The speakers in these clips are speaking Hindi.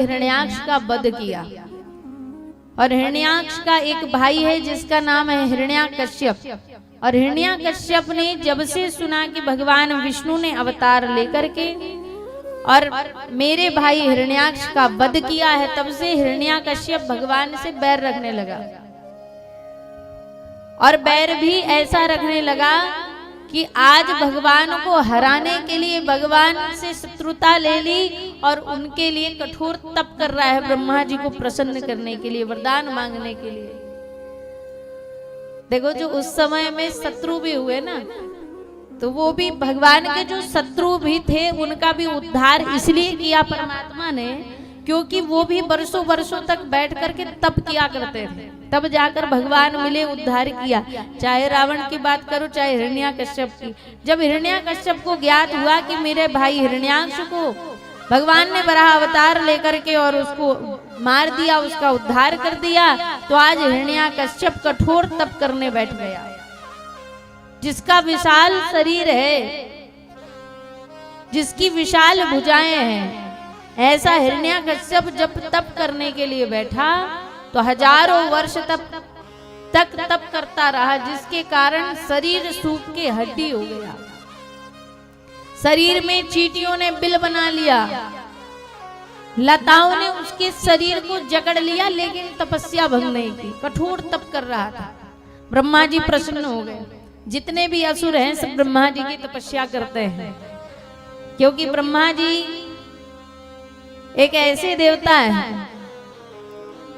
हिरण्याक्ष का वध किया। और हिरण्याक्ष का एक भाई है जिसका नाम है हिरण्याकश्यप। और हिरण्याकश्यप ने जब से सुना कि भगवान विष्णु ने अवतार लेकर के और मेरे भाई हिरण्याक्ष का वध किया है, तब से हिरण्याकश्यप भगवान से बैर रखने लगा। और बैर भी ऐसा रखने लगा कि आज भगवान को हराने के लिए भगवान से शत्रुता ले ली और उनके लिए कठोर तप कर रहा है, ब्रह्मा जी को प्रसन्न करने के लिए, वरदान मांगने के लिए। देखो, जो उस समय में शत्रु भी हुए ना, तो वो भी भगवान के जो शत्रु भी थे उनका भी उद्धार इसलिए किया परमात्मा ने, क्योंकि वो भी वर्षों वर्षों तक बैठ करके तप किया करते थे, तब जाकर भगवान मिले, उद्धार किया। चाहे रावण की बात करो, चाहे हिरण्याकश्यप की। जब हिरण्याकश्यप को ज्ञात हुआ कि मेरे भाई हिरण्याक्ष को भगवान ने बराह अवतार लेकर के और उसको मार दिया, उसका उद्धार कर दिया, तो आज हिरण्याकश्यप कठोर तप करने बैठ गया। जिसका विशाल शरीर है, जिसकी विशाल भुजाएं हैं, ऐसा हिरण्याकश्यप जब तप करने के लिए बैठा तो हजारों वर्ष तक तप करता रहा, जिसके कारण शरीर सूख के हड्डी हो गया। शरीर में चींटियों ने बिल बना लिया, लताओं ने उसके शरीर को जकड़ लिया, लेकिन तपस्या भंग नहीं की, कठोर तप कर रहा था। ब्रह्मा जी प्रसन्न हो गए। जितने भी असुर हैं सब ब्रह्मा जी की तपस्या करते हैं, क्योंकि ब्रह्मा जी एक ऐसे देवता हैं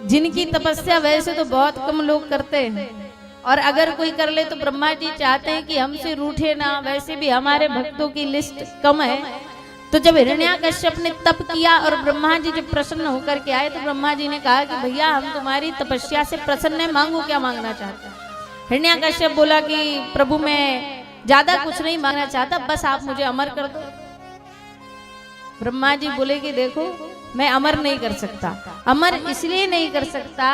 जिनकी तपस्या वैसे तो बहुत कम लोग करते हैं, और अगर कोई कर ले तो ब्रह्मा जी चाहते हैं कि हमसे रूठे ना। वैसे भी हमारे भक्तों की लिस्ट कम है। तो जब हिरण्याकश्यप ने तप किया और ब्रह्मा जी जब प्रसन्न होकर के आए, तो ब्रह्मा जी ने कहा कि भैया हम तुम्हारी तपस्या से प्रसन्न है, मांगो क्या मांगना चाहते हैं। हिरण्याकश्यप बोला कि प्रभु मैं ज्यादा कुछ नहीं मांगना चाहता, बस आप मुझे अमर कर दो। ब्रह्मा जी बोले कि देखो, मैं अमर नहीं कर सकता। अमर इसलिए नहीं कर सकता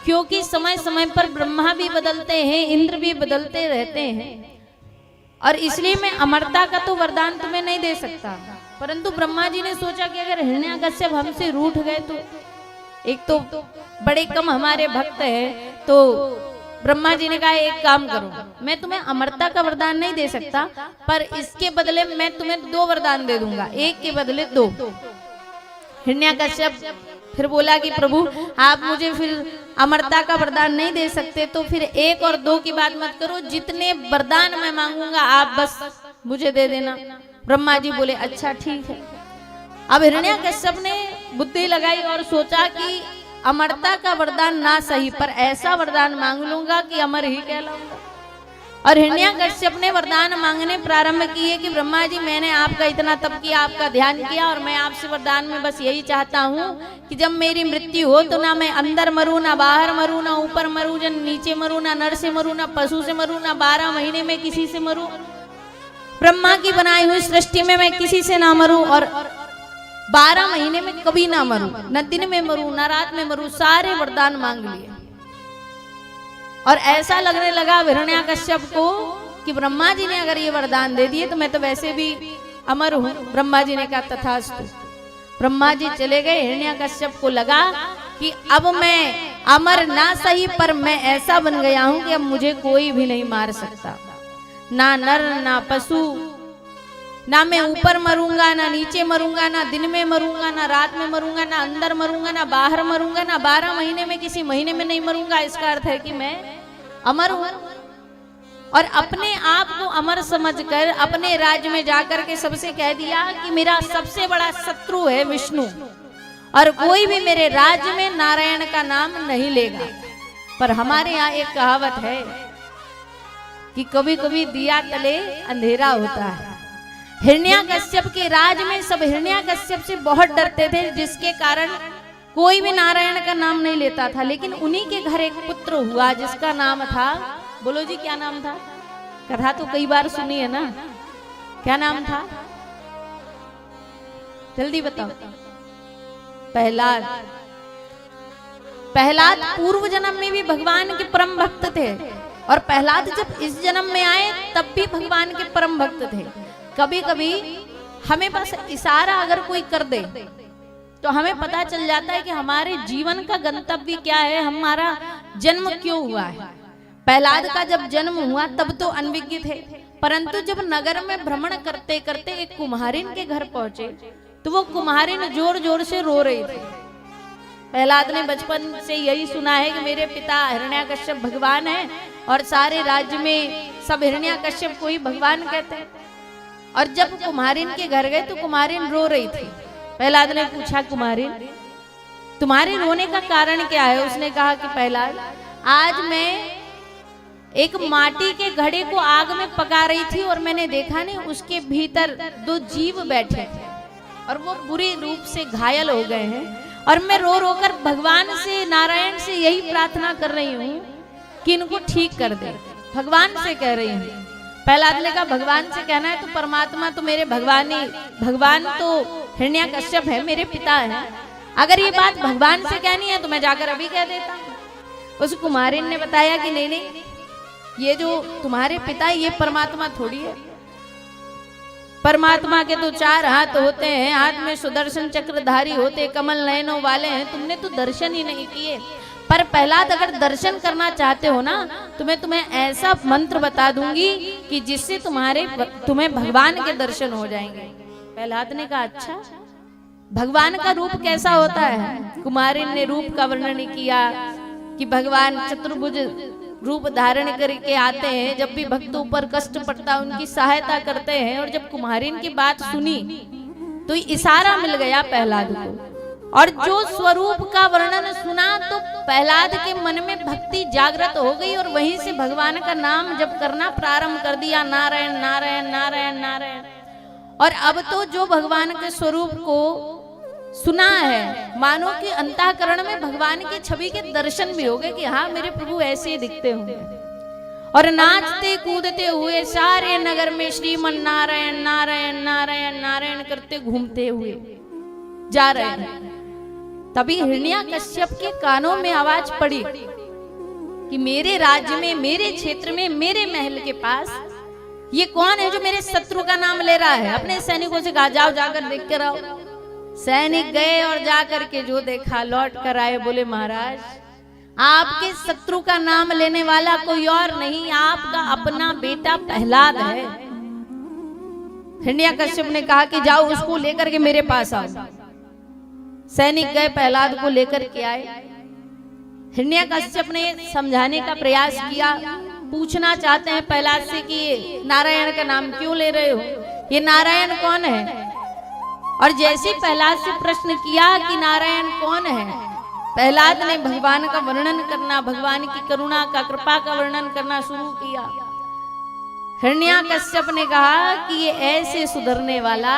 क्योंकि समय समय पर ब्रह्मा भी बदलते हैं, इंद्र भी बदलते रहते हैं, और इसलिए मैं अमरता का तो वरदान तुम्हें नहीं दे सकता। परंतु ब्रह्मा जी ने सोचा कि अगर हिरण्याकश्यप हमसे रूठ गए तो एक तो बड़े कम हमारे भक्त हैं, तो ब्रह्मा जी ने कहा एक काम करो, मैं तुम्हें अमरता का वरदान नहीं दे सकता, पर इसके बदले मैं तुम्हें 2 वरदान दे दूंगा, एक के बदले 2। हिरण्याकश्यप फिर बोला कि प्रभु आप मुझे फिर अमरता का वरदान नहीं दे सकते, तो फिर 1 और 2 की बात मत करो, जितने वरदान मैं मांगूंगा आप बस मुझे दे देना। ब्रह्मा जी बोले अच्छा ठीक है। अब हिरण्याकश्यप ने बुद्धि लगाई और सोचा कि अमरता का वरदान ना सही, पर ऐसा वरदान मांग लूंगा कि अमर ही कहलाऊंगा। और हिरण्याकश्यप ने वरदान मांगने प्रारंभ किए कि ब्रह्मा जी मैंने आपका इतना तप किया, आपका ध्यान किया, और मैं आपसे वरदान में बस यही चाहता हूँ कि जब मेरी मृत्यु हो तो ना मैं अंदर मरूं, ना बाहर मरूं, ना ऊपर मरूं, ना नीचे मरूं, ना नर से मरूं, ना पशु से मरूं, ना 12 महीने में किसी से मरूं, ब्रह्मा की बनाई हुई सृष्टि में मैं किसी से ना मरूं, और 12 महीने में कभी ना मरूं, न दिन में मरूं, न रात में मरूं। सारे वरदान मांग लिए, और ऐसा लगने लगा हिरण्याकश्यप को कि ब्रह्मा जी ने अगर ये वरदान दे दिए तो मैं तो वैसे भी अमर हूं। ब्रह्मा जी ने कहा तथास्तु। ब्रह्मा जी चले गए। हिरण्याकश्यप को लगा कि अब मैं अमर ना सही, पर मैं ऐसा बन गया हूं कि अब मुझे कोई भी नहीं मार सकता, ना नर ना पशु, ना मैं ऊपर मरूंगा, ना नीचे मरूंगा, ना दिन में मरूंगा, ना रात में मरूंगा, ना अंदर मरूंगा, ना बाहर मरूंगा, ना 12 महीने में किसी महीने में नहीं मरूंगा। इसका अर्थ है कि मैं अमर हूं। और अपने आप को अमर समझकर अपने राज्य में जाकर के सबसे कह दिया कि मेरा सबसे बड़ा शत्रु है विष्णु, और कोई भी मेरे राज्य में नारायण का नाम नहीं लेगा। पर हमारे यहाँ एक कहावत है कि कभी कभी दिया तले अंधेरा होता है। हिरण्याकश्यप के राज में सब हिरण्याकश्यप से बहुत डरते थे, जिसके कारण कोई भी नारायण का नाम नहीं लेता था। लेकिन उन्हीं के घर एक पुत्र हुआ जिसका नाम था, बोलो जी क्या नाम था? कथा तो कई बार सुनी है ना, क्या नाम था? जल्दी बताओ। प्रहलाद। प्रहलाद पूर्व जन्म में भी भगवान के परम भक्त थे, और प्रहलाद जब इस जन्म में आए तब भी भगवान के परम भक्त थे। कभी कभी हमें बस इशारा अगर कोई कर दे तो हमें पता चल जाता है कि हमारे जीवन का गंतव्य क्या है, हमारा जन्म क्यों हुआ है। प्रहलाद का जब जन्म हुआ तब तो अनभिज्ञ थे, परंतु जब नगर में भ्रमण करते करते एक कुम्हारिन के घर पहुंचे तो वो कुम्हारिन जोर जोर से रो रही थी। प्रहलाद ने बचपन से यही सुना है कि मेरे पिता हिरण्याकश्यप भगवान है और सारे राज्य में सब हिरण्याकश्यप को ही भगवान कहते हैं। और जब कुम्हारिन के घर गए तो कुम्हारिन रो रही थी। प्रहलाद ने पूछा, कुम्हारिन तुम्हारे रोने का कारण क्या है? उसने कहा कि प्रहलाद, आज मैं एक माटी के घड़े को आग में पका रही थी और मैंने देखा नहीं उसके भीतर दो जीव बैठे और वो बुरी रूप से घायल हो गए हैं और मैं रो रो कर भगवान से, नारायण से यही प्रार्थना कर रही हूँ कि इनको ठीक कर दे। भगवान से कह रही हूँ। प्रहलाद ने कहा, भगवान से कहना है तो परमात्मा तो मेरे भगवान तो हिरण्याकश्यप है, मेरे पिता है। अगर ये बात भगवान से कहनी है तो मैं जाकर अभी कह देता हूँ। उस कुमारिन ने बताया कि नहीं नहीं, ये जो तुम्हारे पिता ये परमात्मा थोड़ी है। परमात्मा के तो 4 हाथ होते हैं, हाथ में सुदर्शन चक्रधारी होते, कमल नयनों वाले हैं, तुमने तो दर्शन ही नहीं किए। पर प्रहलाद, अगर दर्शन करना चाहते हो ना तो मैं तुम्हें ऐसा मंत्र बता दूंगी कि जिससे तुम्हें भगवान के दर्शन हो जाएंगे। प्रहलाद ने कहा, अच्छा भगवान का रूप कैसा होता है? कुमारिन ने रूप का वर्णन किया कि भगवान चतुर्भुज रूप धारण करके आते हैं, जब भी भक्तों पर कष्ट पड़ता है उनकी सहायता करते हैं। और जब कुम्हारिन की बात सुनी तो इशारा मिल गया प्रहलाद को, और जो स्वरूप का वर्णन सुना तो प्रहलाद के मन में भक्ति जागृत हो गई और वहीं से भगवान का नाम जप करना प्रारंभ कर दिया, नारायण नारायण नारायण नारायण। और अब तो जो भगवान के स्वरूप को सुना है, मानो कि अंतःकरण में भगवान की छवि के दर्शन भी हो गए कि हाँ मेरे प्रभु ऐसे ही दिखते होंगे। और नाचते कूदते हुए सारे नगर में श्रीमन नारायण नारायण नारायण नारायण करते घूमते हुए जा रहे हैं। तभी हिरण्याकश्यप के कानों में आवाज पड़ी कि मेरे राज्य में, मेरे क्षेत्र में, मेरे महल के पास ये कौन है जो मेरे शत्रु का नाम ले रहा है? अपने सैनिकों से कहा, जाओ जाकर देख कर आओ। सैनिक गए और जाकर के जो देखा लौट कर आए, बोले महाराज आपके शत्रु का नाम लेने वाला कोई और नहीं, आपका अपना बेटा प्रहलाद है। हिरण्याकश्यप ने कहा कि जाओ उसको लेकर के मेरे पास आओ। सैनिक गए, प्रहलाद को लेकर के आए। हिरण्याकश्यप ने समझाने का प्रयास किया, पूछना चाहते हैं प्रहलाद से कि ये नारायण का नाम क्यों ले रहे हो, ये नारायण कौन है? और जैसे प्रहलाद से प्रश्न किया कि नारायण कौन है, प्रहलाद ने भगवान का वर्णन करना, भगवान की करुणा का, कृपा का वर्णन करना शुरू किया। हिरण्याकश्यप ने कहा कि ये ऐसे सुधरने वाला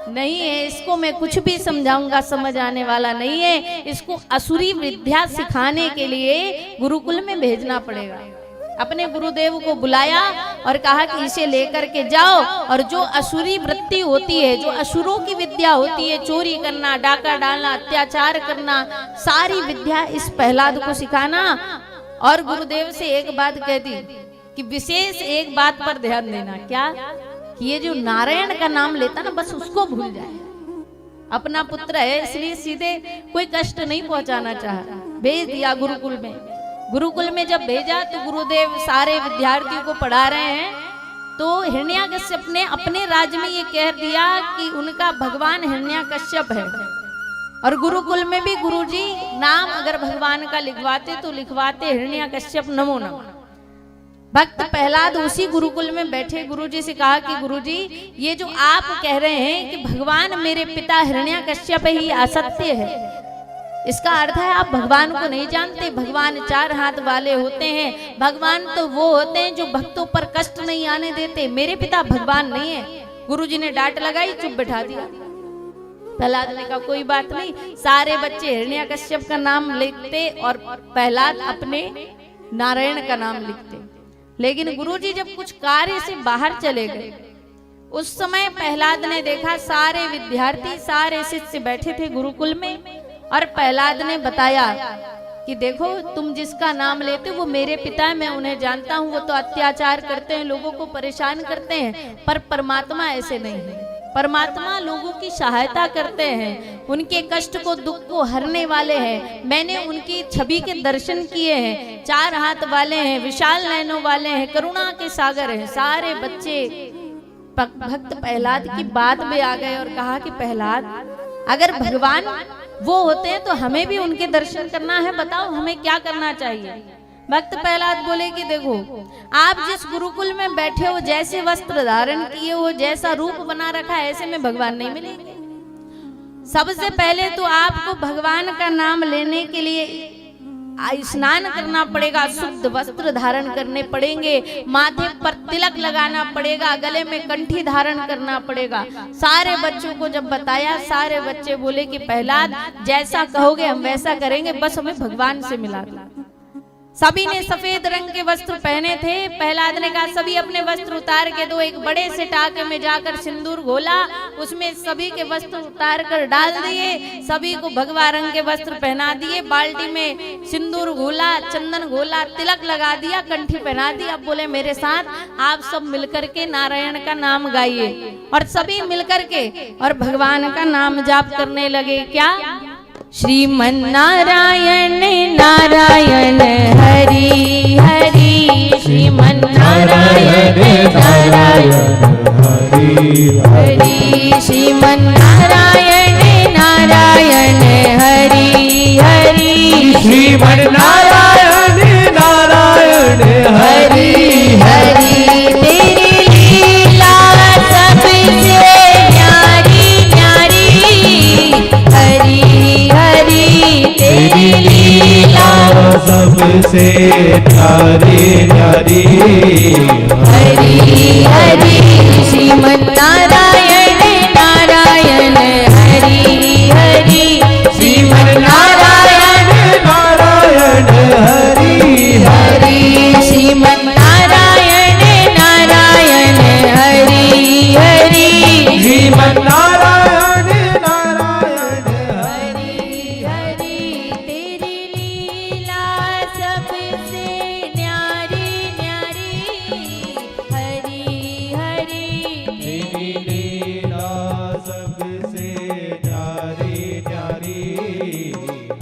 नहीं है, इसको मैं कुछ भी समझाऊंगा समझ आने वाला नहीं है, इसको असुरी विद्या सिखाने के लिए गुरुकुल में भेजना पड़ेगा। अपने गुरुदेव को बुलाया और कहा कि इसे लेकर के जाओ और जो असुरी वृत्ति होती है, जो असुरों की विद्या होती है, चोरी करना, डाका डालना, अत्याचार करना, सारी विद्या इस प्रहलाद को सिखाना। और गुरुदेव से एक बात कह दी कि विशेष एक बात पर ध्यान देना, क्या कि ये जो नारायण का नाम लेता ना बस उसको भूल जाए। अपना पुत्र है इसलिए सीधे कोई कष्ट नहीं पहुंचाना चाहा, भेज दिया गुरुकुल में। गुरुकुल में जब भेजा तो गुरुदेव सारे विद्यार्थियों को पढ़ा रहे हैं, तो हिरण्याकश्यप ने अपने राज्य में ये कह दिया कि उनका भगवान हिरण्याकश्यप है। और गुरुकुल में भी गुरुजी नाम अगर भगवान का लिखवाते तो लिखवाते हिरण्याकश्यप नमो नमः। भक्त प्रहलाद उसी गुरुकुल में बैठे गुरुजी से कहा कि गुरुजी ये जो आप कह रहे हैं कि भगवान मेरे पिता हिरण्याकश्यप ही असत्य है, इसका अर्थ है आप भगवान को नहीं जानते। भगवान 4 हाथ वाले होते हैं, भगवान तो वो होते हैं जो भक्तों पर कष्ट नहीं आने देते, मेरे पिता भगवान नहीं है। गुरुजी ने डांट लगाई, चुप बैठा दिया। प्रहलाद ने कहा कोई बात नहीं, सारे बच्चे हिरण्याकश्यप का नाम लिखते और प्रहलाद अपने नारायण का नाम लिखते। लेकिन गुरुजी जब कुछ कार्य से बाहर चले गए, उस समय प्रहलाद ने देखा सारे विद्यार्थी, सारे शिष्य बैठे थे गुरुकुल में। और प्रहलाद ने बताया कि देखो तुम जिसका नाम लेते हो वो मेरे पिता है, मैं उन्हें जानता हूँ, वो तो अत्याचार करते हैं, लोगों को परेशान करते हैं, पर परमात्मा ऐसे नहीं है। परमात्मा लोगों की सहायता करते हैं, उनके कष्ट को दुख को हरने वाले हैं। मैंने उनकी छवि के दर्शन किए हैं, 4 हाथ वाले हैं, विशाल नयनों वाले हैं, करुणा के सागर हैं। सारे बच्चे भक्त प्रहलाद की बात में आ गए और कहा कि प्रहलाद, अगर भगवान वो होते हैं तो हमें भी उनके दर्शन करना है, बताओ हमें क्या करना चाहिए। भक्त प्रहलाद बोले कि देखो, आप जिस गुरुकुल में बैठे हो, जैसे वस्त्र धारण किए हो, जैसा रूप बना रखा है, ऐसे में भगवान नहीं मिलेंगे। सबसे पहले तो आपको भगवान का नाम लेने के लिए स्नान करना पड़ेगा, शुद्ध वस्त्र धारण करने पड़ेंगे, माथे पर तिलक लगाना पड़ेगा, गले में कंठी धारण करना पड़ेगा। सारे बच्चों को जब बताया, सारे बच्चे बोले कि प्रहलाद जैसा कहोगे हम वैसा करेंगे, बस हमें भगवान से मिला दो। सभी ने सफेद रंग के वस्त्र पहने थे। प्रहलाद ने कहा सभी अपने वस्त्र उतार के दो। एक बड़े से टाके में जाकर सिंदूर घोला, उसमें सभी के वस्त्र उतार कर डाल दिए, सभी को भगवा रंग के वस्त्र पहना दिए, बाल्टी में सिंदूर घोला, चंदन घोला, तिलक लगा दिया, कंठी पहना दी। अब बोले मेरे साथ आप सब मिलकर के नारायण का नाम गाइए। और सभी मिलकर के और भगवान का नाम जाप करने लगे। क्या? श्रीमन नारायण नारायण हरि हरि, श्रीमन नारायण नारायण हरि हरि, श्रीमन नारायण नारायण हरि हरि, श्रीमन नारायण नारायण हरि हरि। तेरी लीला सबसे न्यारी न्यारी, हरि हरि तेरी लीला सबसे न्यारी न्यारी, हरि हरि, श्रीमन नारायण नारायण हरि हरि, श्रीमन नारायण नारायण हरि हरि, श्रीमन नारायण नारायण हरि हरि, श्रीमन नारायण नारायण हरि हरि। तेरी लीला सबसे न्यारी न्यारी, हरि हरि तेरी लीला सबसे न्यारी न्यारी,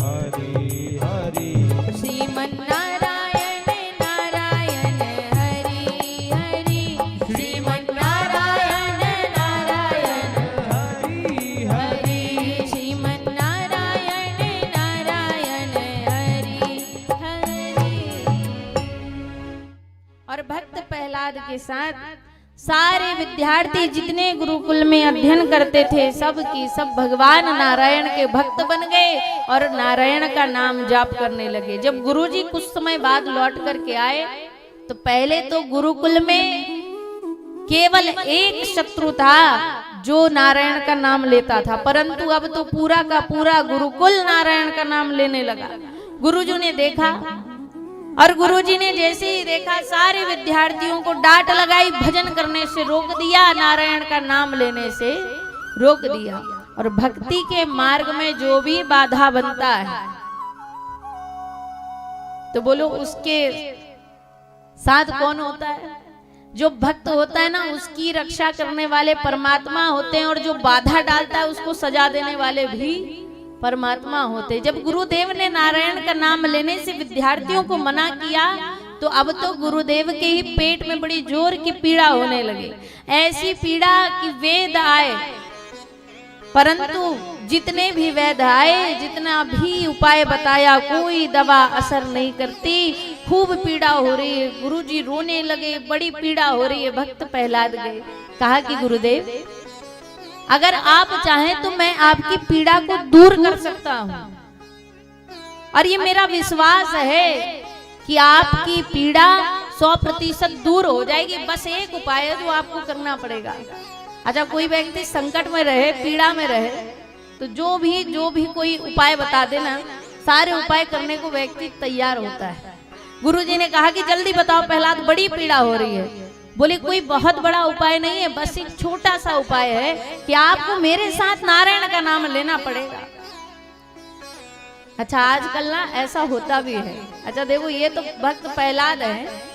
हरि हरि, श्रीमन नारायण नारायण हरि हरि, श्रीमन नारायण नारायण हरि हरि, श्रीमन नारायण नारायण हरि हरि। और भक्त प्रहलाद के साथ सारे विद्यार्थी जितने गुरुकुल में अध्ययन करते थे, सब की सब भगवान नारायण के भक्त बन गए और नारायण का नाम जाप करने लगे। जब गुरुजी कुछ समय बाद लौट करके आए तो पहले तो गुरुकुल में केवल एक शत्रु था जो नारायण का नाम लेता था, परंतु अब तो पूरा का पूरा गुरुकुल नारायण का नाम लेने लगा। गुरुजी ने देखा और गुरुजी ने जैसे ही देखा, सारे विद्यार्थियों को डांट लगाई, भजन करने से रोक दिया, नारायण का नाम लेने से रोक दिया। और भक्ति के मार्ग में जो भी बाधा बनता है तो बोलो उसके साथ कौन होता है? जो भक्त होता है ना, उसकी रक्षा करने वाले परमात्मा होते हैं, और जो बाधा डालता है उसको सजा देने वाले भी परमात्मा होते। जब गुरुदेव ने नारायण का नाम लेने से विद्यार्थियों को मना किया तो अब तो गुरुदेव के ही पेट में बड़ी जोर की पीड़ा होने लगी। ऐसी पीड़ा कि वेद आए, परंतु जितने भी वेद आए, जितना भी उपाय बताया, कोई दवा असर नहीं करती। खूब पीड़ा हो रही है, गुरुजी रोने लगे, बड़ी पीड़ा हो रही है। भक्त प्रहलाद गए, कहा कि गुरुदेव अगर आप चाहें तो मैं आपकी पीड़ा को दूर कर सकता हूं, और ये मेरा विश्वास है कि आपकी पीड़ा 100% दूर हो जाएगी। बस एक उपाय है जो आपको करना पड़ेगा। अच्छा, कोई व्यक्ति संकट में रहे, पीड़ा में रहे, तो जो भी कोई उपाय बता देना, सारे उपाय करने को व्यक्ति तैयार होता है। गुरुजी ने कहा कि जल्दी बताओ प्रहलाद, बड़ी पीड़ा हो रही है। बोले कोई बहुत बड़ा उपाय नहीं है, बस एक छोटा सा उपाय है कि आपको मेरे साथ नारायण का नाम लेना पड़ेगा। अच्छा, आजकल ना ऐसा होता भी है। अच्छा देखो, ये तो भक्त प्रहलाद है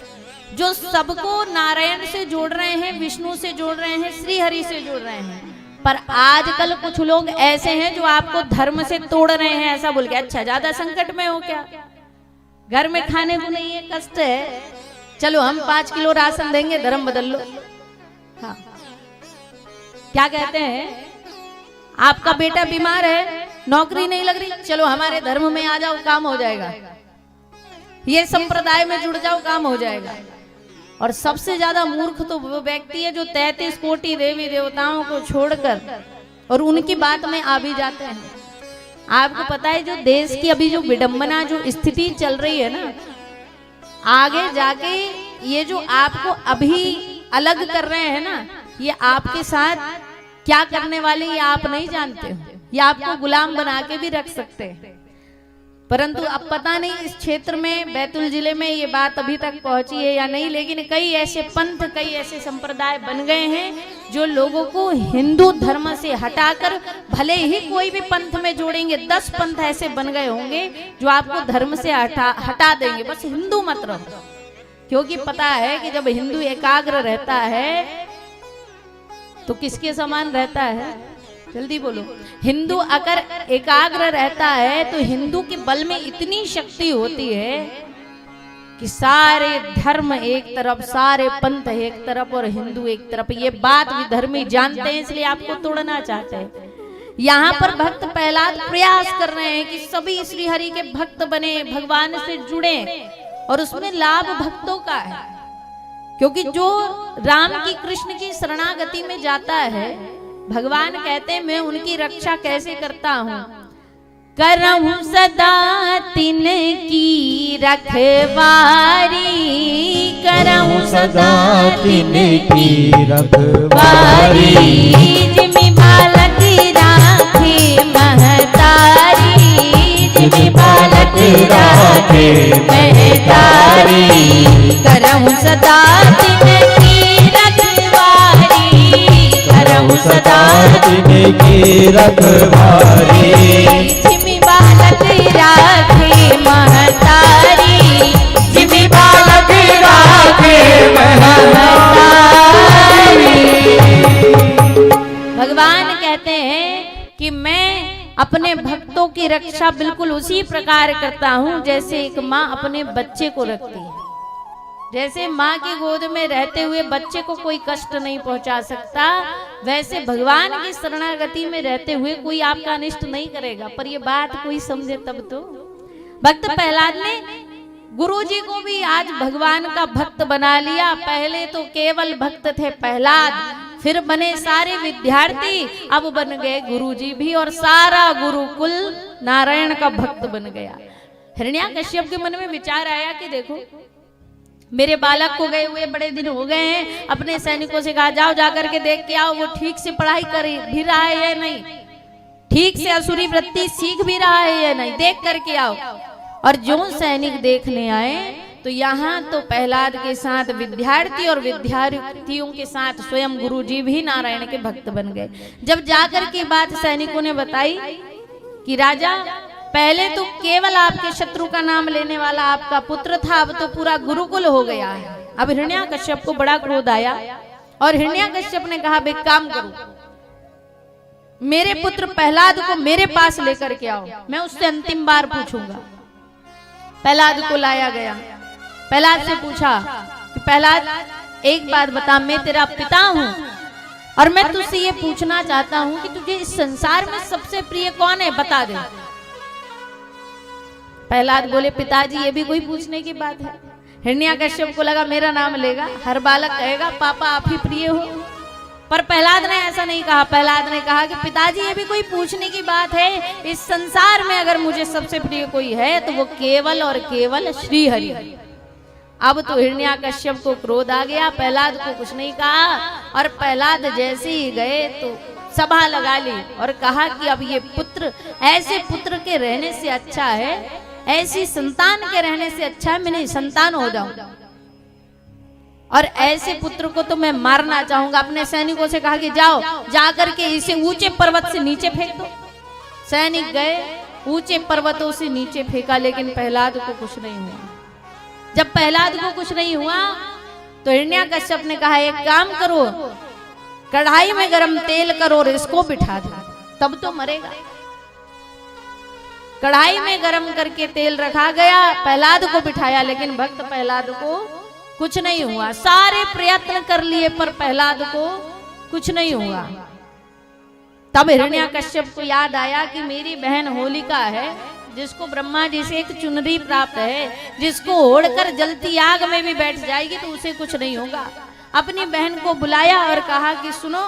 जो सबको नारायण से जोड़ रहे हैं, विष्णु से जोड़ रहे हैं, श्री हरि से जोड़ रहे हैं, पर आजकल कुछ लोग ऐसे हैं जो आपको धर्म से तोड़ रहे हैं ऐसा बोल के। अच्छा ज्यादा संकट में हो क्या, घर में खाने को नहीं है, कष्ट है, चलो हम 5 किलो राशन देंगे, धर्म बदल लो। हाँ क्या कहते हैं, आपका बेटा बीमार है, नौकरी नहीं लग रही, चलो हमारे धर्म में आ जाओ, काम हो जाएगा, ये संप्रदाय में जुड़ जाओ, काम हो जाएगा। और सबसे ज्यादा मूर्ख तो वो व्यक्ति है जो 33 कोटि देवी देवताओं को छोड़कर और उनकी बात में आ भी जाते हैं। आपको पता है जो देश की अभी जो विडंबना जो स्थिति चल रही है ना, आगे जाके ये जो आपको अभी अलग कर रहे हैं ना, ये आपके साथ क्या करने वाले ये आप नहीं जानते हो, ये आपको गुलाम बना के भी रख सकते हैं। परंतु अब पता नहीं इस क्षेत्र में बैतूल जिले में ये बात अभी तक पहुंची है या नहीं, लेकिन कई ऐसे पंथ, कई ऐसे संप्रदाय बन गए हैं जो लोगों को हिंदू धर्म से हटाकर भले ही कोई भी पंथ में जोड़ेंगे। 10 पंथ ऐसे बन गए होंगे जो आपको धर्म से हटा देंगे, बस हिंदू मत रहो। क्योंकि पता है कि जब हिंदू एकाग्र रहता है तो किसके समान रहता है, जल्दी बोलो। हिंदू अगर एकाग्र रहता है तो हिंदू के बल में इतनी शक्ति होती है कि सारे धर्म एक तरफ, सारे पंथ एक तरफ और हिंदू एक तरफ। ये बात भी धर्मी जानते हैं, इसलिए आपको तोड़ना चाहते हैं। यहाँ पर भक्त प्रहलाद प्रयास कर रहे हैं कि सभी श्री हरि के भक्त बने, भगवान से जुड़े, और उसमें लाभ भक्तों का है। क्योंकि जो राम की, कृष्ण की शरणागति में जाता है, भगवान कहते हैं मैं उनकी रक्षा कैसे करता हूँ, करहूं सदा तिन की रखवारी, करहूं सदा तिन की रखवारी, जिमि बालक राखे महतारी, जिमि बालक राखे महतारी, करहूं सदा तिन की रखवारी, करहूं सदा तिन की रखवारी, जिमि बालक राखे महतारी, जिमि बालक राखे महतारी। भगवान कहते हैं कि मैं अपने भक्तों की रक्षा बिल्कुल उसी प्रकार करता हूँ जैसे एक माँ अपने बच्चे को रखती है। जैसे माँ की गोद में रहते हुए बच्चे को कोई कष्ट नहीं पहुंचा सकता, वैसे भगवान की शरणागति में रहते हुए कोई आपका अनिष्ट नहीं करेगा। पर ये बात कोई समझे तब तो। भक्त प्रहलाद ने गुरु जी को भी आज भगवान का भक्त बना लिया। पहले तो केवल भक्त थे प्रहलाद, फिर बने सारे विद्यार्थी, अब बन गए गुरु जी भी, और सारा गुरुकुल नारायण का भक्त बन गया। हिरण्याकश्यप के मन में विचार आया कि देखो मेरे बालक को गए हुए बड़े दिन हो गए हैं, अपने सैनिकों से कहा जाओ जाकर के देख के आओ वो ठीक से पढ़ाई कर भी रहा है या नहीं, ठीक से असुरी वृत्ति सीख भी रहा है या नहीं, देख करके आओ। और जो सैनिक देखने आए तो यहाँ तो प्रहलाद के साथ विद्यार्थी और विद्यार्थियों के साथ स्वयं गुरु जी भी नारायण के भक्त बन गए। जब जाकर के बात सैनिकों ने बताई कि राजा पहले तो केवल आपके शत्रु का नाम लेने वाला आपका पुत्र था, अब तो पूरा गुरुकुल हो गया है। अब हिरण्याकश्यप को बड़ा क्रोध आया और हिरण्याकश्यप ने कहा एक काम करो, मेरे पुत्र प्रहलाद को मेरे पास लेकर के आओ, मैं उससे अंतिम बार पूछूंगा। प्रहलाद को लाया गया। प्रहलाद से पूछा कि प्रहलाद एक बात बता, मैं तेरा पिता हूं और मैं तुझसे ये पूछना चाहता हूं कि तुझे इस संसार में सबसे प्रिय कौन है, बता दे। प्रहलाद बोले पिताजी ये भी कोई पूछने की बात है। हिरण्याकश्यप को लगा मेरा नाम लेगा, हर बालक कहेगा पापा आप ही प्रिय हो, पर प्रहलाद ने ऐसा नहीं कहा। प्रहलाद ने कहा कि पिताजी ये भी कोई पूछने की बात है, इस संसार में अगर मुझे सबसे प्रिय कोई है तो वो केवल और केवल श्री हरि। अब तो हिरण्याकश्यप को क्रोध आ गया, प्रहलाद को कुछ नहीं कहा, और प्रहलाद जैसे ही गए तो सभा लगा ली और कहा कि अब ये पुत्र, ऐसे पुत्र के रहने से अच्छा है, ऐसी संतान के रहने से अच्छा है मैं संतान हो जाऊं, और ऐसे पुत्र को तो मैं मारना चाहूंगा। अपने सैनिकों से कहा कि जाओ जाकर के इसे ऊंचे पर्वत से नीचे फेंक दो। सैनिक गए, ऊंचे पर्वतों से नीचे फेंका, लेकिन प्रहलाद को कुछ नहीं हुआ। जब प्रहलाद को कुछ नहीं हुआ तो हिरण्याकश्यप ने कहा एक काम करो, कढ़ाई में गरम तेल करो और इसको बिठा दो, तब तो मरेगा। कढ़ाई में गरम करके तेल रखा गया, प्रहलाद को बिठाया, लेकिन भक्त प्रहलाद को कुछ नहीं हुआ। सारे प्रयत्न कर लिए पर प्रहलाद को कुछ नहीं हुआ। तब हिरण्याकश्यप को याद आया कि मेरी बहन होलिका है, जिसको ब्रह्मा जी से एक चुनरी प्राप्त है, जिसको ओढ़कर जलती आग में भी बैठ जाएगी तो उसे कुछ नहीं होगा। अपनी बहन को बुलाया और कहा कि सुनो,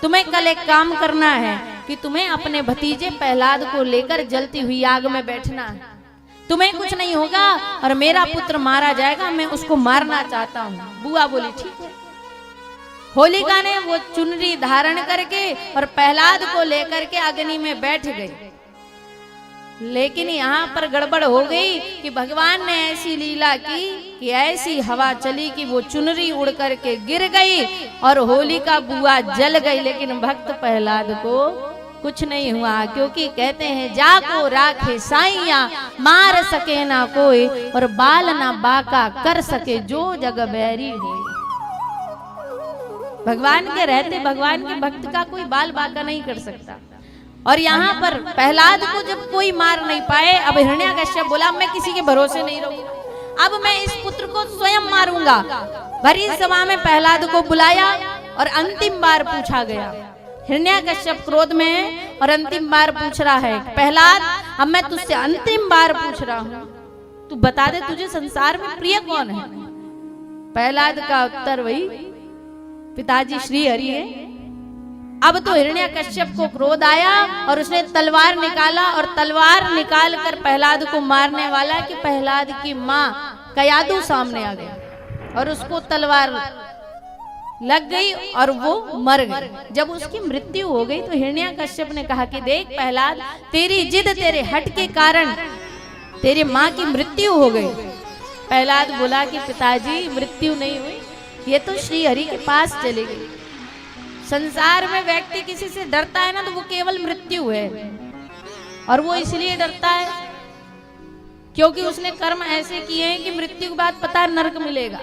तुम्हें कल एक काम करना है कि तुम्हें अपने भतीजे प्रहलाद को लेकर जलती हुई आग में बैठना है। तुम्हें कुछ नहीं होगा और मेरा पुत्र मारा जाएगा, मैं उसको मारना चाहता हूँ। बुआ बोली ठीक है। होलिका ने वो चुनरी धारण करके और प्रहलाद को लेकर के अग्नि में बैठ गई। लेकिन यहाँ पर गड़बड़ हो गई कि भगवान ने ऐसी लीला की कि ऐसी हवा चली कि वो चुनरी उड़ करके गिर गई और होलिका बुआ जल गई, लेकिन भक्त प्रहलाद को कुछ नहीं हुआ। क्योंकि कहते हैं जाको राखे साइया, मार सके ना कोई और बाल ना बाका कर सके जो जग बैरी हो। भगवान के रहते भगवान के भक्त का कोई बाल बाका नहीं कर सकता। और यहाँ पर प्रहलाद को जब कोई मार नहीं पाए, अब हिरण्याकश्यप बोला मैं किसी के भरोसे नहीं रहूंगा, अब मैं इस पुत्र को स्वयं मारूंगा। भरी सभा में प्रहलाद को बुलाया और अंतिम बार पूछा गया। हिरण्याकश्यप क्रोध में है और अंतिम बार पूछ रहा है, प्रहलाद अब मैं तुझसे अंतिम बार पूछ रहा हूँ, तू बता दे तुझे संसार में प्रिय कौन है। प्रहलाद का उत्तर वही पिताजी श्री हरि है। अब तो हिरण्याकश्यप को क्रोध आया और उसने तलवार निकाला और तलवार निकाल कर प्रहलाद को मारने वाला कि प्रहलाद की माँ कयादू सामने आ गई और उसको तलवार लग गई और वो मर गई। जब उसकी मृत्यु हो गई तो हिरण्याकश्यप ने कहा कि देख प्रहलाद, तेरी जिद तेरे हट के कारण तेरी माँ की मृत्यु हो गई। प्रहलाद बोला कि पिताजी मृत्यु नहीं हुई, ये तो श्री हरि के पास चली गई। संसार में व्यक्ति किसी से डरता है ना तो वो केवल मृत्यु है, और वो इसलिए डरता है क्योंकि उसने कर्म ऐसे किए हैं कि मृत्यु के बाद पता है नरक मिलेगा।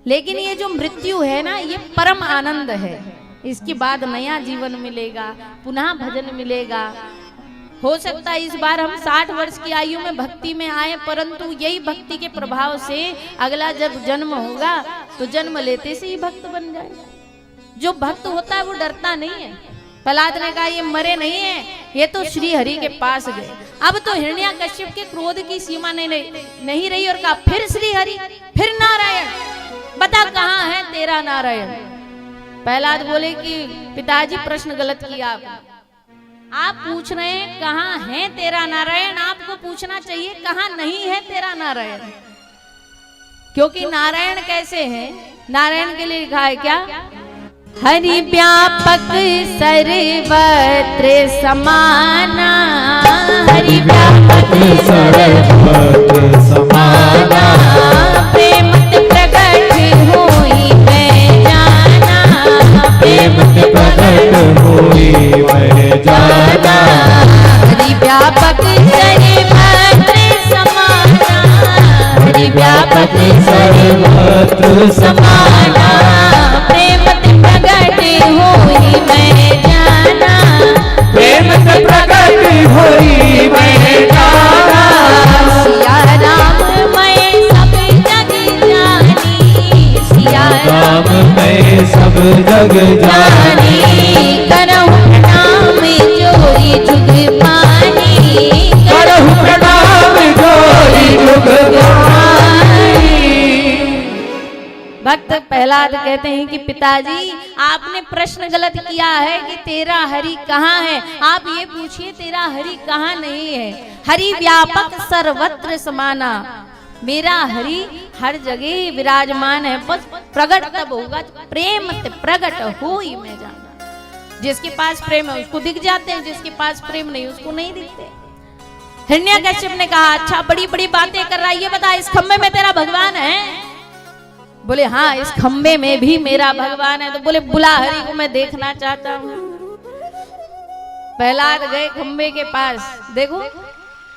लेकिन ये जो मृत्यु है ना, ये परम आनंद है, इसके बाद नया जीवन मिलेगा, पुनः भजन मिलेगा। हो सकता है इस बार हम 60 वर्ष की आयु में भक्ति में आए, परंतु यही भक्ति के प्रभाव से अगला जब जन्म होगा तो जन्म लेते से ही भक्त बन जाए। जो भक्त होता है वो डरता नहीं है। प्रहलाद ने कहा ये मरे नहीं है, ये तो श्री हरि के पास गए। अब तो हिरण्याकश्यप के क्रोध की सीमा नहीं रही और कहा फिर श्री हरि, फिर नारायण, बता कहाँ है तेरा नारायण। प्रहलाद बोले कि पिताजी प्रश्न गलत किया आप पूछ रहे हैं कहाँ है तेरा नारायण, आपको पूछना चाहिए कहाँ नहीं है तेरा नारायण। क्योंकि नारायण कैसे है, नारायण के लिए लिखा है क्या, हरि व्यापक सर्वत्र समाना, हरि व्यापक सर्वत्र समाना, प्रेम प्रकट होई मैं जाना, प्रेम प्रकट होई मैं जाना, हरि व्यापक सर्वत्र समाना, हरि व्यापक सर्वत्र समाना, प्रेम प्रकट होई मैं जाना, प्रेम प्रकट होई मैं जाना, सिया राम मैं सब जग जानी, सिया राम मैं सब जग जानी, करहु प्रणाम जोरी जुग पानी, करहु प्रणाम जोरी जुग पानी। भक्त प्रहलाद कहते हैं कि पिताजी आपने प्रश्न गलत किया है कि तेरा हरि कहाँ है। आप ये पूछिए तेरा हरि कहाँ नहीं है। हरि व्यापक सर्वत्र समाना, मेरा हरि हर जगह विराजमान है, बस प्रकट तब होगा प्रेम प्रकट हो ही मैं जाना। जिसके पास प्रेम है उसको दिख जाते हैं, जिसके पास प्रेम नहीं उसको नहीं दिखते। हिरण्याकश्यप ने कहा अच्छा बड़ी बड़ी बातें कर रहा है, ये बता इस खम्भे में तेरा भगवान है। बोले हाँ इस खम्भे में भी मेरा भगवान है। तो बोले बुला हरि को मैं देखना चाहता हूँ। प्रहलाद गए खम्भे के पास। देखो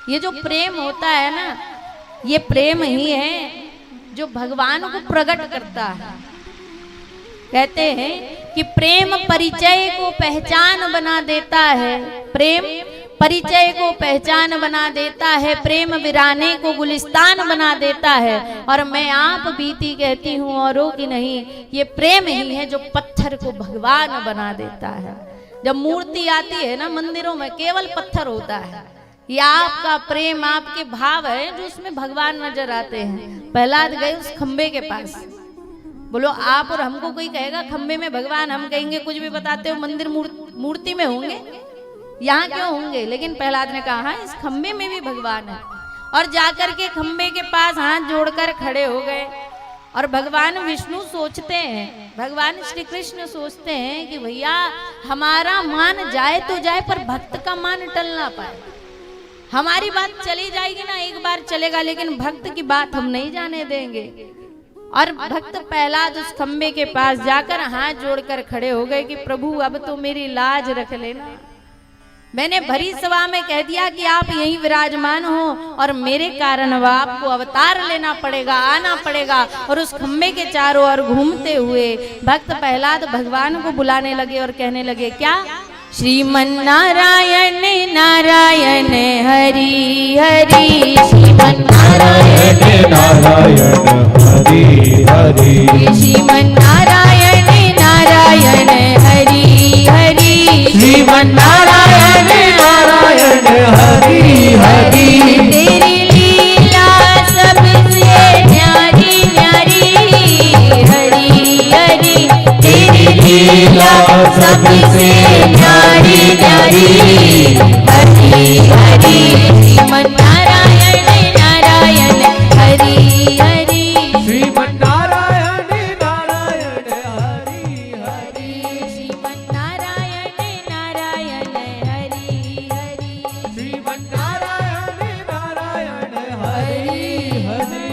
ये जो प्रेम होता है ना, ये प्रेम ही है जो भगवान को प्रकट करता है। कहते हैं कि प्रेम परिचय को पहचान बना देता है, प्रेम परिचय को पहचान बना देता है, प्रेम वीराने को गुलिस्तान बना देता है। और मैं आप बीती कहती हूँ औरों की नहीं, ये प्रेम ही है जो पत्थर को भगवान बना देता है। जब मूर्ति आती है ना मंदिरों में, केवल पत्थर होता है, ये आपका प्रेम, आपके भाव है जो उसमें भगवान नजर आते हैं। प्रहलाद गए उस खंबे के पास, बोलो आप और हमको कोई कहेगा खंबे में भगवान, हम कहेंगे कुछ भी बताते हो, मंदिर मूर्ति में होंगे, यहाँ क्यों होंगे? लेकिन प्रहलाद ने कहा हाँ, इस खंबे में भी भगवान है। और जाकर के खंबे के पास हाथ जोड़कर खड़े हो गए। और भगवान विष्णु सोचते हैं, भगवान श्री कृष्ण सोचते हैं कि भैया हमारा मान जाए तो जाए, पर भक्त का मान टल ना पाए। हमारी बात चली जाएगी ना, एक बार चलेगा, लेकिन भक्त की बात हम नहीं जाने देंगे। और भक्त प्रहलाद उस खंबे के पास जाकर हाथ जोड़कर खड़े हो गए कि प्रभु अब तो मेरी लाज रख लेना। मैंने भरी सभा में कह दिया कि आप यहीं विराजमान हो और मेरे कारण आपको अवतार लेना पड़ेगा, आना पड़ेगा। और उस खंबे के चारों ओर घूमते हुए भक्त प्रहलाद भगवान को बुलाने लगे और कहने लगे क्या? श्रीमन नारायण नारायण हरि हरि, श्रीमन नारायण नारायण हरि हरि, श्रीमन नारायण नारायण हरि हरि, श्रीमन नारायण नारायण हरि हरि। तेरी लीला सबसे न्यारी न्यारी हरि हरि, तेरी लीला सबसे न्यारी न्यारी हरि हरि, श्रीमन नारायण नारायण हरि हरि, श्रीमन नारायण नारायण हरि हरि, श्रीमन नारायण नारायण हरि हरि, श्रीमन नारायण नारायण हरि हरि।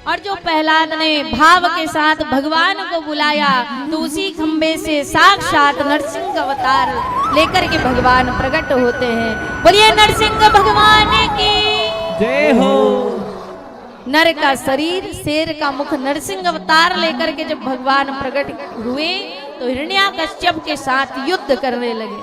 और जो प्रहलाद ने भाव के साथ भगवान को बुलाया तो उसी खंबे से साक्षात नरसिंह अवतार लेकर के भगवान प्रकट होते हैं। बोलिए नरसिंह भगवान की जय हो। नर का शरीर, शेर का मुख, नरसिंह अवतार लेकर के जब भगवान प्रकट हुए तो हिरण्याकश्यप के साथ युद्ध करने लगे।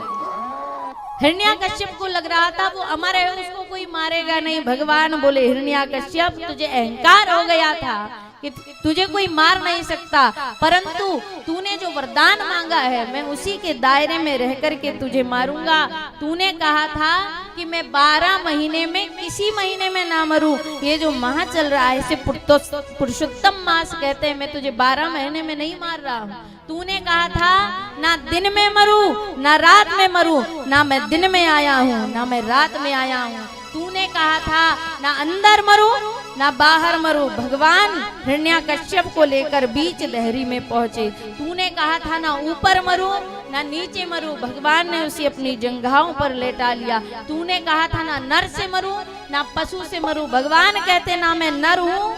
हिरण्याकश्यप को लग रहा था वो अमर है, उसको कोई मारेगा नहीं। भगवान बोले हिरण्याकश्यप तुझे अहंकार हो गया था कि तुझे कोई मार नहीं सकता, परंतु तूने जो वरदान मांगा है मैं उसी के दायरे में रह करके तुझे मारूंगा। तूने कहा था कि मैं 12 महीने में किसी महीने में ना मरूं। ये जो माह चल रहा है इसे पुरुषोत्तम मास कहते हैं। मैं तुझे 12 महीने में नहीं मार रहा हूँ। तूने कहा था ना दिन में मरूं ना रात में मरूं, ना मैं दिन में आया हूँ ना मैं रात में आया हूँ। तूने कहा था ना अंदर मरूं ना बाहर मरूं। भगवान हिरण्याकश्यप को लेकर बीच लहरी में पहुंचे। तूने कहा था ना ऊपर मरूं ना नीचे मरूं। भगवान ने उसे अपनी जंघाओं पर लेटा लिया। तूने कहा था ना नर से मरूं ना पशु से मरूं। भगवान कहते ना मैं नर हूं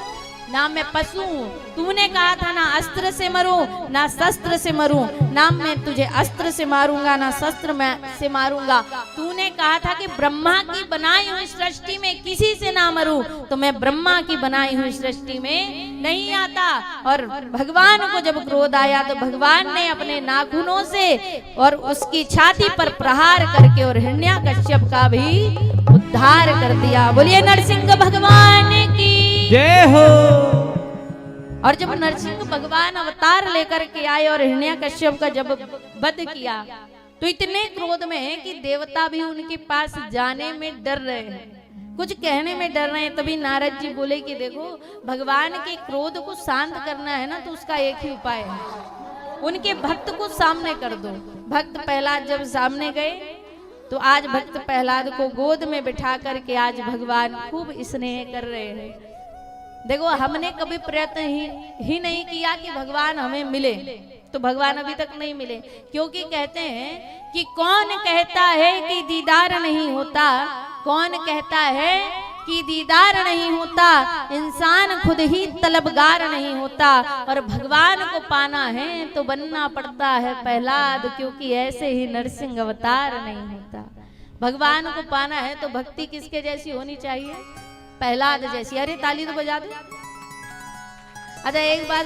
ना मैं पशु हूं। तूने कहा था ना अस्त्र से मरूं ना शस्त्र से मरूं, ना मैं तुझे अस्त्र से मारूंगा ना शस्त्र से मारूंगा। तूने कहा था कि ब्रह्मा की बनाई हुई सृष्टि में किसी से ना मरूं, तो मैं ब्रह्मा की बनाई हुई सृष्टि में नहीं आता। और भगवान को जब क्रोध आया तो भगवान ने अपने नाखूनों से और उसकी छाती पर प्रहार करके और हिरण्याकश्यप का भी उद्धार कर दिया। बोलिए नरसिंह भगवान की जय हो। और जब नरसिंह भगवान अवतार लेकर के आए और हिरण्याकश्यप का जब वध किया तो इतने क्रोध में है कि देवता भी उनके पास जाने में डर रहे हैं, कुछ कहने में डर रहे हैं। तभी नारद जी बोले कि देखो भगवान के क्रोध को शांत करना है ना, तो उसका एक ही उपाय है, उनके भक्त को सामने कर दो। भक्त प्रहलाद जब सामने गए तो आज भक्त प्रहलाद को गोद में बिठा करके आज भगवान खूब स्नेह कर रहे हैं। देखो हमने कभी प्रयत्न ही नहीं किया कि भगवान हमें मिले, तो भगवान अभी तक नहीं मिले। क्योंकि कहते हैं कि कौन कहता है कि दीदार नहीं होता, कौन कहता है कि दीदार नहीं होता, इंसान खुद ही तलबगार नहीं होता। और भगवान को पाना है तो बनना पड़ता है प्रहलाद, क्योंकि ऐसे ही नरसिंह अवतार नहीं होता। भगवान को पाना है तो भक्ति किसके जैसी होनी चाहिए? प्रहलाद जैसी। अरे ताली तो बजा दो। अच्छा एक बात